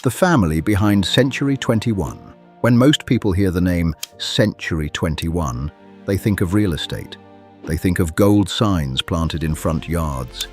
the family behind Century 21. When most people hear the name Century 21, they think of real estate. They think of gold signs planted in front yards.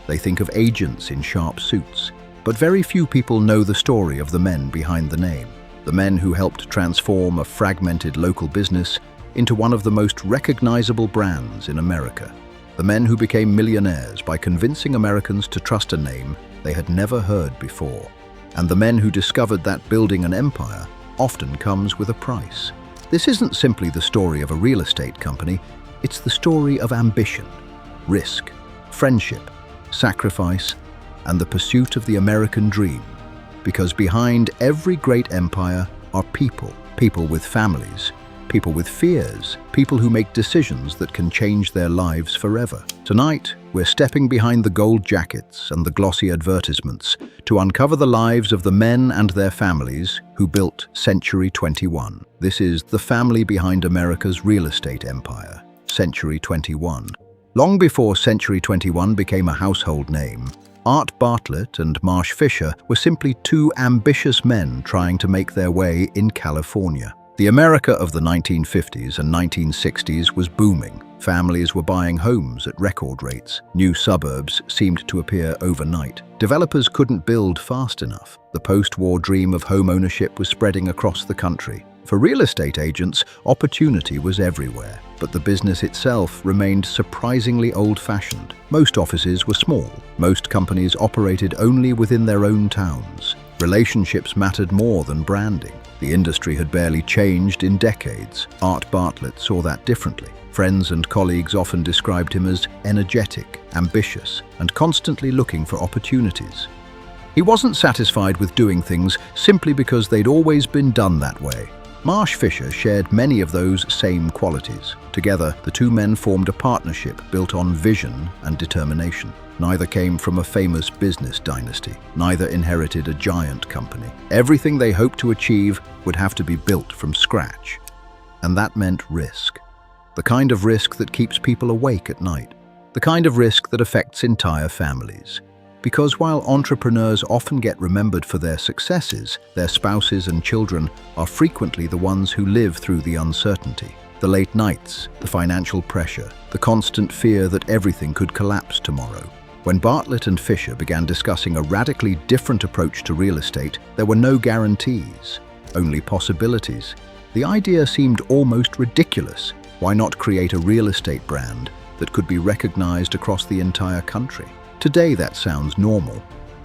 They think of agents in sharp suits. But very few people know the story of the men behind the name. The men who helped transform a fragmented local business into one of the most recognizable brands in America. The men who became millionaires by convincing Americans to trust a name they had never heard before. And the men who discovered that building an empire often comes with a price. This isn't simply the story of a real estate company, it's the story of ambition, risk, friendship, sacrifice, and the pursuit of the American dream. Because behind every great empire are people with families, people with fears, people who make decisions that can change their lives forever. Tonight, we're stepping behind the gold jackets and the glossy advertisements to uncover the lives of the men and their families who built Century 21. This is the family behind America's real estate empire, Century 21. Long before Century 21 became a household name, Art Bartlett and Marsh Fisher were simply two ambitious men trying to make their way in California. The America of the 1950s and 1960s was booming. Families were buying homes at record rates. New suburbs seemed to appear overnight. Developers couldn't build fast enough. The post-war dream of home ownership was spreading across the country. For real estate agents, opportunity was everywhere, but the business itself remained surprisingly old-fashioned. Most offices were small. Most companies operated only within their own towns. Relationships mattered more than branding. The industry had barely changed in decades. Art Bartlett saw that differently. Friends and colleagues often described him as energetic, ambitious, and constantly looking for opportunities. He wasn't satisfied with doing things simply because they'd always been done that way. Marsh Fisher shared many of those same qualities. Together, the two men formed a partnership built on vision and determination. Neither came from a famous business dynasty. Neither inherited a giant company. Everything they hoped to achieve would have to be built from scratch. And that meant risk. The kind of risk that keeps people awake at night. The kind of risk that affects entire families. Because while entrepreneurs often get remembered for their successes, their spouses and children are frequently the ones who live through the uncertainty. The late nights, the financial pressure, the constant fear that everything could collapse tomorrow. When Bartlett and Fisher began discussing a radically different approach to real estate, there were no guarantees, only possibilities. The idea seemed almost ridiculous. Why not create a real estate brand that could be recognized across the entire country? Today that sounds normal.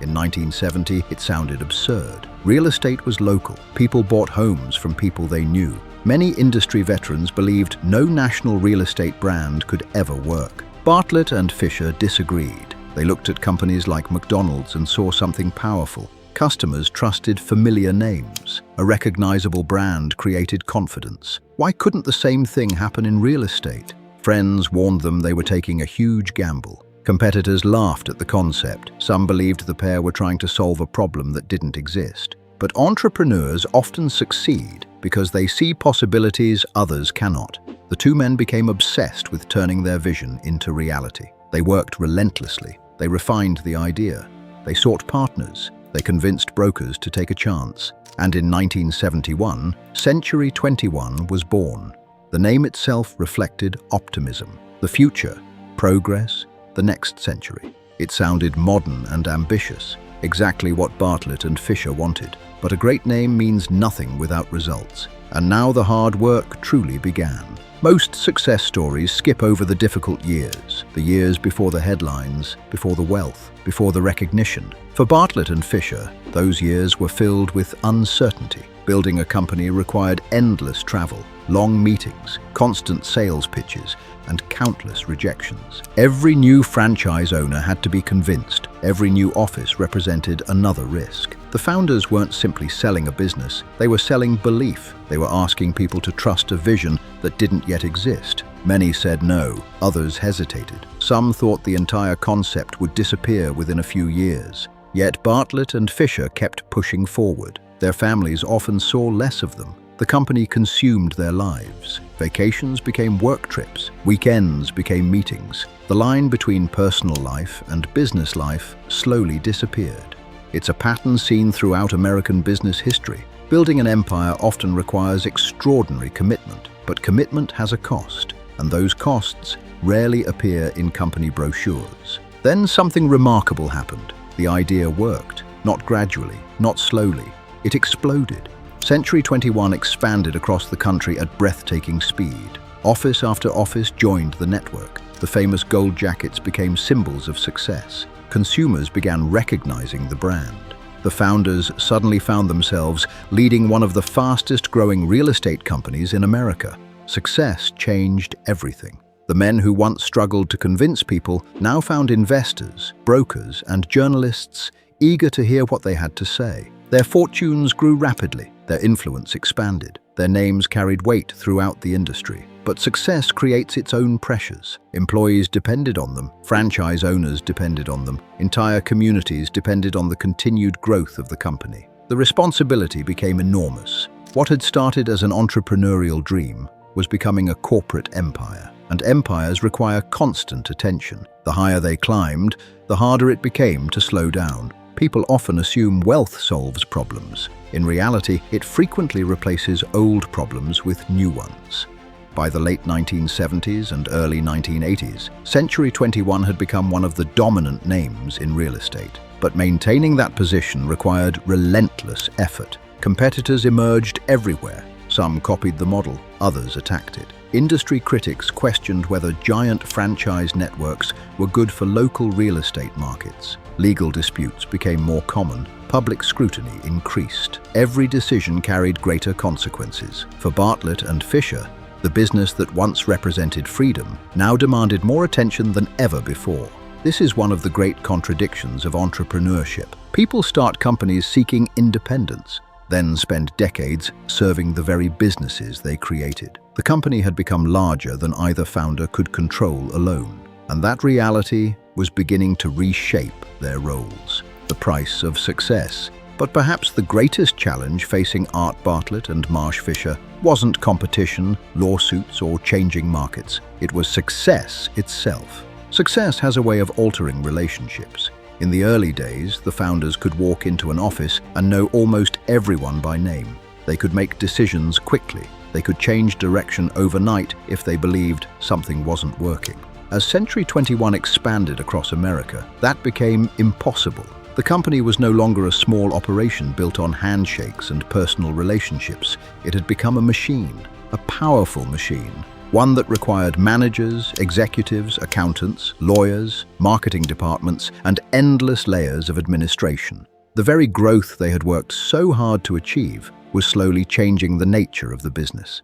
In 1970, it sounded absurd. Real estate was local. People bought homes from people they knew. Many industry veterans believed no national real estate brand could ever work. Bartlett and Fisher disagreed. They looked at companies like McDonald's and saw something powerful. Customers trusted familiar names. A recognizable brand created confidence. Why couldn't the same thing happen in real estate? Friends warned them they were taking a huge gamble. Competitors laughed at the concept. Some believed the pair were trying to solve a problem that didn't exist. But entrepreneurs often succeed because they see possibilities others cannot. The two men became obsessed with turning their vision into reality. They worked relentlessly. They refined the idea. They sought partners. They convinced brokers to take a chance. And in 1971, Century 21 was born. The name itself reflected optimism, the future, progress, the next century. It sounded modern and ambitious, exactly what Bartlett and Fisher wanted. But a great name means nothing without results. And now the hard work truly began. Most success stories skip over the difficult years, the years before the headlines, before the wealth, before the recognition. For Bartlett and Fisher, those years were filled with uncertainty. Building a company required endless travel, long meetings, constant sales pitches, and countless rejections. Every new franchise owner had to be convinced. Every new office represented another risk. The founders weren't simply selling a business, they were selling belief. They were asking people to trust a vision that didn't yet exist. Many said no, others hesitated. Some thought the entire concept would disappear within a few years. Yet Bartlett and Fisher kept pushing forward. Their families often saw less of them. The company consumed their lives. Vacations became work trips. Weekends became meetings. The line between personal life and business life slowly disappeared. It's a pattern seen throughout American business history. Building an empire often requires extraordinary commitment, but commitment has a cost, and those costs rarely appear in company brochures. Then something remarkable happened. The idea worked, not gradually, not slowly. It exploded. Century 21 expanded across the country at breathtaking speed. Office after office joined the network. The famous gold jackets became symbols of success. Consumers began recognizing the brand. The founders suddenly found themselves leading one of the fastest-growing real estate companies in America. Success changed everything. The men who once struggled to convince people now found investors, brokers, and journalists eager to hear what they had to say. Their fortunes grew rapidly. Their influence expanded. Their names carried weight throughout the industry. But success creates its own pressures. Employees depended on them. Franchise owners depended on them. Entire communities depended on the continued growth of the company. The responsibility became enormous. What had started as an entrepreneurial dream was becoming a corporate empire. And empires require constant attention. The higher they climbed, the harder it became to slow down. People often assume wealth solves problems. In reality, it frequently replaces old problems with new ones. By the late 1970s and early 1980s, Century 21 had become one of the dominant names in real estate. But maintaining that position required relentless effort. Competitors emerged everywhere. Some copied the model, others attacked it. Industry critics questioned whether giant franchise networks were good for local real estate markets. Legal disputes became more common. Public scrutiny increased. Every decision carried greater consequences. For Bartlett and Fisher, the business that once represented freedom now demanded more attention than ever before. This is one of the great contradictions of entrepreneurship. People start companies seeking independence, then spend decades serving the very businesses they created. The company had become larger than either founder could control alone, and that reality was beginning to reshape their roles. The price of success. But perhaps the greatest challenge facing Art Bartlett and Marsh Fisher wasn't competition, lawsuits, or changing markets. It was success itself. Success has a way of altering relationships. In the early days, the founders could walk into an office and know almost everyone by name. They could make decisions quickly. They could change direction overnight if they believed something wasn't working. As Century 21 expanded across America, that became impossible. The company was no longer a small operation built on handshakes and personal relationships. It had become a machine, a powerful machine, one that required managers, executives, accountants, lawyers, marketing departments, and endless layers of administration. The very growth they had worked so hard to achieve was slowly changing the nature of the business.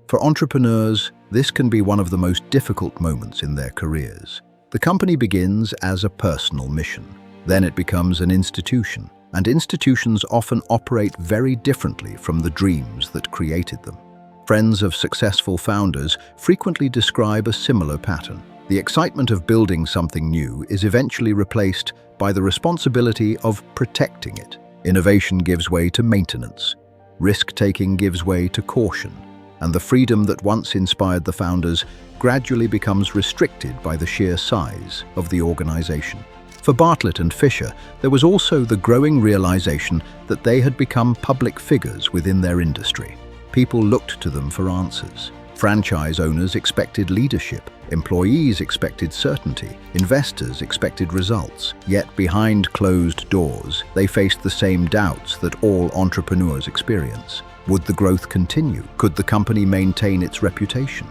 For entrepreneurs, this can be one of the most difficult moments in their careers. The company begins as a personal mission. Then it becomes an institution, and institutions often operate very differently from the dreams that created them. Friends of successful founders frequently describe a similar pattern. The excitement of building something new is eventually replaced by the responsibility of protecting it. Innovation gives way to maintenance. Risk-taking gives way to caution. And the freedom that once inspired the founders gradually becomes restricted by the sheer size of the organization. For Bartlett and Fisher, there was also the growing realization that they had become public figures within their industry. People looked to them for answers. Franchise owners expected leadership, employees expected certainty, investors expected results. Yet behind closed doors, they faced the same doubts that all entrepreneurs experience. Would the growth continue? Could the company maintain its reputation?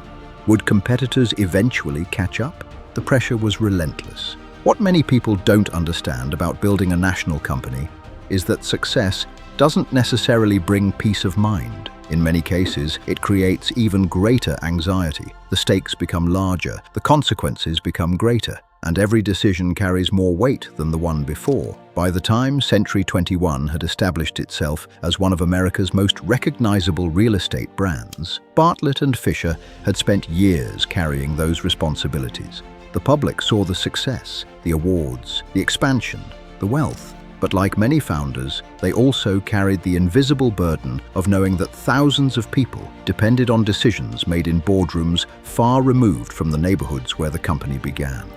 Would competitors eventually catch up? The pressure was relentless. What many people don't understand about building a national company is that success doesn't necessarily bring peace of mind. In many cases, it creates even greater anxiety. The stakes become larger, the consequences become greater, and every decision carries more weight than the one before. By the time Century 21 had established itself as one of America's most recognizable real estate brands, Bartlett and Fisher had spent years carrying those responsibilities. The public saw the success, the awards, the expansion, the wealth. But like many founders, they also carried the invisible burden of knowing that thousands of people depended on decisions made in boardrooms far removed from the neighborhoods where the company began.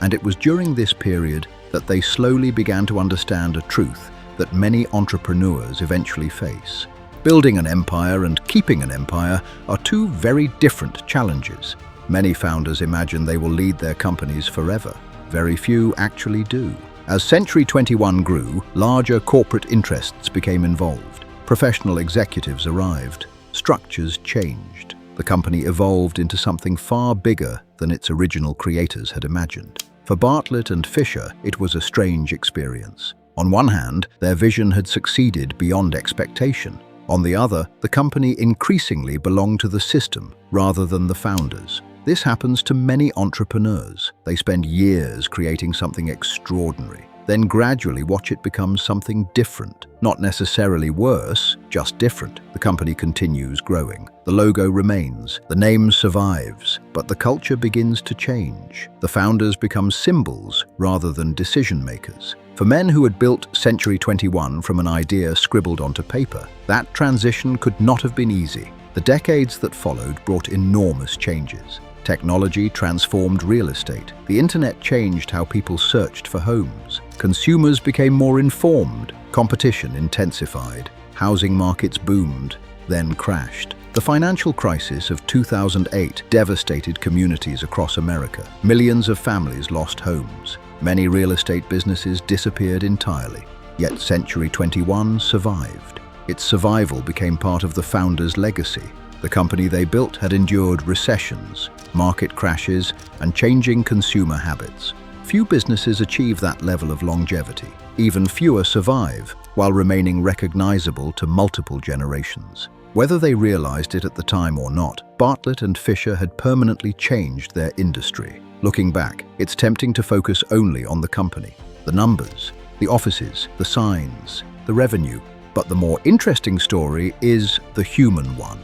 And it was during this period that they slowly began to understand a truth that many entrepreneurs eventually face. Building an empire and keeping an empire are two very different challenges. Many founders imagine they will lead their companies forever. Very few actually do. As Century 21 grew, larger corporate interests became involved. Professional executives arrived. Structures changed. The company evolved into something far bigger than its original creators had imagined. For Bartlett and Fisher, it was a strange experience. On one hand, their vision had succeeded beyond expectation. On the other, the company increasingly belonged to the system rather than the founders. This happens to many entrepreneurs. They spend years creating something extraordinary, then gradually watch it become something different. Not necessarily worse, just different. The company continues growing. The logo remains, the name survives, but the culture begins to change. The founders become symbols rather than decision makers. For men who had built Century 21 from an idea scribbled onto paper, that transition could not have been easy. The decades that followed brought enormous changes. Technology transformed real estate. The internet changed how people searched for homes. Consumers became more informed. Competition intensified. Housing markets boomed, then crashed. The financial crisis of 2008 devastated communities across America. Millions of families lost homes. Many real estate businesses disappeared entirely. Yet Century 21 survived. Its survival became part of the founders' legacy. The company they built had endured recessions, market crashes, and changing consumer habits. Few businesses achieve that level of longevity. Even fewer survive, while remaining recognizable to multiple generations. Whether they realized it at the time or not, Bartlett and Fisher had permanently changed their industry. Looking back, it's tempting to focus only on the company, the numbers, the offices, the signs, the revenue. But the more interesting story is the human one.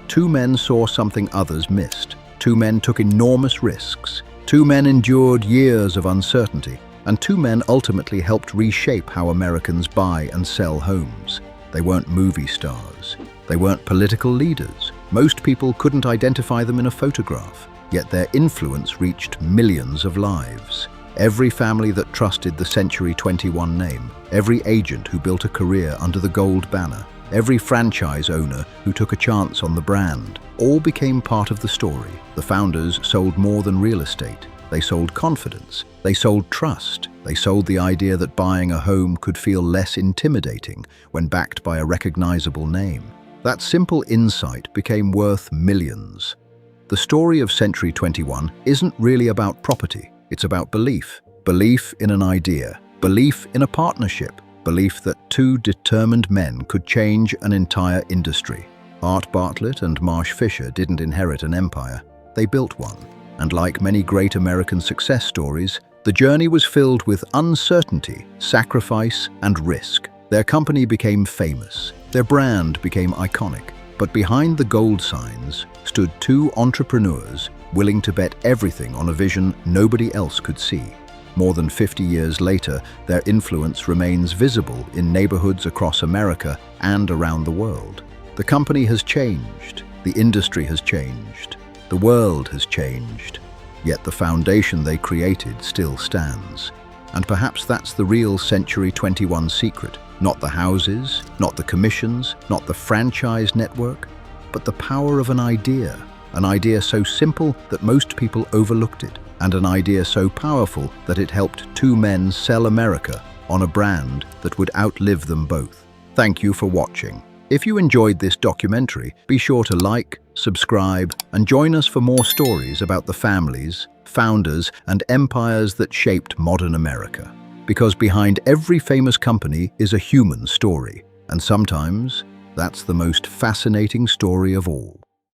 Two men saw something others missed. Two men took enormous risks. Two men endured years of uncertainty. And two men ultimately helped reshape how Americans buy and sell homes. They weren't movie stars. They weren't political leaders. Most people couldn't identify them in a photograph. Yet their influence reached millions of lives. Every family that trusted the Century 21 name, every agent who built a career under the gold banner, every franchise owner who took a chance on the brand, all became part of the story. The founders sold more than real estate. They sold confidence. They sold trust. They sold the idea that buying a home could feel less intimidating when backed by a recognizable name. That simple insight became worth millions. The story of Century 21 isn't really about property. It's about belief. Belief in an idea. Belief in a partnership. Belief that two determined men could change an entire industry. Art Bartlett and Marsh Fisher didn't inherit an empire. They built one. And like many great American success stories, the journey was filled with uncertainty, sacrifice, and risk. Their company became famous. Their brand became iconic. But behind the gold signs stood two entrepreneurs willing to bet everything on a vision nobody else could see. More than 50 years later, their influence remains visible in neighborhoods across America and around the world. The company has changed. The industry has changed. The world has changed. Yet the foundation they created still stands. And perhaps that's the real Century 21 secret. Not the houses, not the commissions, not the franchise network, but the power of an idea. An idea so simple that most people overlooked it. And an idea so powerful that it helped two men sell America on a brand that would outlive them both. Thank you for watching. If you enjoyed this documentary, be sure to like, subscribe, and join us for more stories about the families, founders, and empires that shaped modern America. Because behind every famous company is a human story, and sometimes that's the most fascinating story of all.